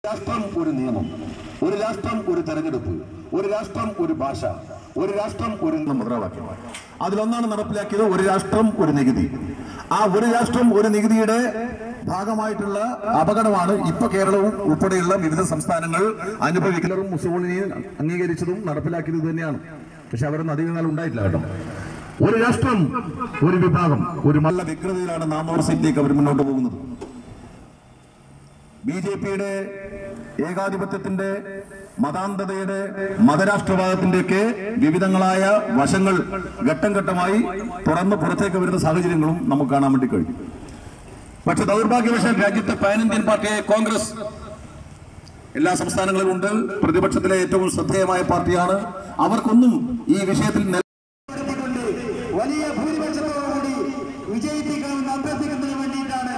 രാഷ്ട്രം ഒരു നിയമം, ഒരു രാഷ്ട്രം ഒരു തെരഞ്ഞെടുപ്പ്, ഒരു രാഷ്ട്രം ഒരു ഭാഷ, ഒരു രാഷ്ട്രം ഒരു മുദ്രാവാക്യം. അതിലൊന്നാണ് നടപ്പിലാക്കിയത് ഒരു രാഷ്ട്രം ഒരു നികുതി. ആ ഒരു രാഷ്ട്രം ഒരു നികുതിയുടെ ഭാഗമായിട്ടുള്ള അപകടമാണ് ഇപ്പൊ കേരളവും ഉൾപ്പെടെയുള്ള വിവിധ സംസ്ഥാനങ്ങൾ അനുഭവിക്കുന്നതും. മുസോളിനി അംഗീകരിച്ചതും നടപ്പിലാക്കിയത് തന്നെയാണ്. പക്ഷെ അവരൊന്നും അധികം കാലം ഉണ്ടായിട്ടില്ല കേട്ടോ. ഒരു രാഷ്ട്രം ഒരു വിഭാഗം ഒരു നല്ല വ്യഗ്രതയിലാണ് നാമോർസിലേക്ക് അവർ മുന്നോട്ട് പോകുന്നത്. ബി.ജെ.പിയുടെ ഏകാധിപത്യത്തിന്റെ, മതാന്ധതയുടെ, മതരാഷ്ട്രവാദത്തിന്റെയൊക്കെ വിവിധങ്ങളായ വശങ്ങൾ ഘട്ടം ഘട്ടമായി തുറന്ന് പുറത്തേക്ക് വരുന്ന സാഹചര്യങ്ങളും നമുക്ക് കാണാൻ വേണ്ടി കഴിയും. പക്ഷെ ദൗർഭാഗ്യവശാൽ രാജ്യത്തെ പാൻ ഇന്ത്യൻ പാർട്ടിയായ കോൺഗ്രസ് എല്ലാ സംസ്ഥാനങ്ങളിലും ഉണ്ട്. പ്രതിപക്ഷത്തിലെ ഏറ്റവും ശ്രദ്ധേയമായ പാർട്ടിയാണ്. അവർക്കൊന്നും ഈ വിഷയത്തിൽ വലിയ ഭൂരിപക്ഷത്തോടുകൂടി വിജയിപ്പിക്കണമെന്ന് അഭ്യർത്ഥിക്കുന്നതിന് വേണ്ടിയിട്ടാണ്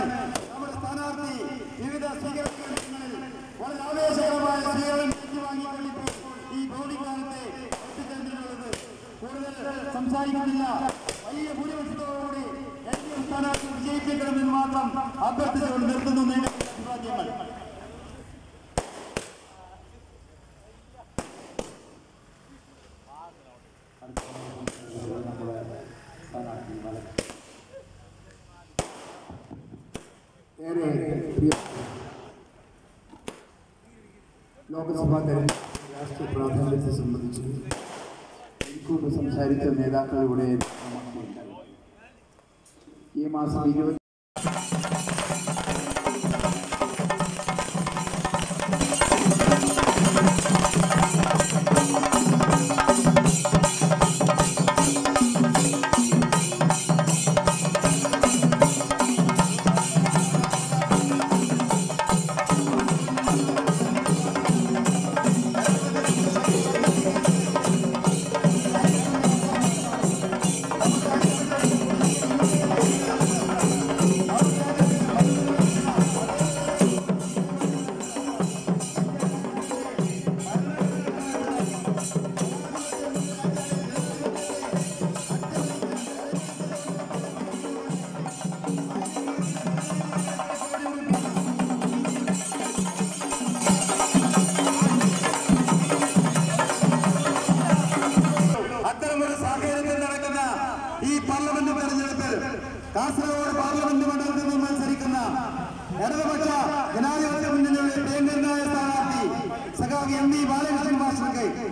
നമ്മുടെ സ്ഥാനാർത്ഥി വിവിധ സ്വീകരണങ്ങളിൽ വളരെ ആവേശകരമായ സ്വീകരണം വാങ്ങിക്കൊണ്ടിപ്പോൾ ഈ ഭൗതികാലത്തെ എത്തിച്ചേർന്നിട്ടുള്ളത്. കൂടുതൽ സംസാരിക്കുന്നില്ല. വലിയ ഭൂരിപക്ഷത്തോടുകൂടി എൽ.ഡി.എഫ് സ്ഥാനാർത്ഥി വിജയിപ്പിക്കണമെന്ന് മാത്രം അഭ്യർത്ഥിച്ചുകൊണ്ട് നിർത്തുന്നു. അഭിപ്രായങ്ങൾ ലോക്സഭാ തെരഞ്ഞെടുപ്പ് രാഷ്ട്രീയ പ്രാധാന്യത്തെ സംബന്ധിച്ച് എനിക്കൂട്ട് സംസാരിച്ച നേതാക്കളിലൂടെ ഈ മാസം 20 കാസർഗോഡ് പാർലമെന്റ് മണ്ഡലത്തിൽ നിന്ന് മത്സരിക്കുന്ന ഇടതുപക്ഷ ജനാധിപത്യ മുന്നണിയുടെ പ്രിയങ്കരനായ സ്ഥാനാർത്ഥി സഖാവ് എം.വി. ബാലകൃഷ്ണൻ മാസ്റ്റർക്ക്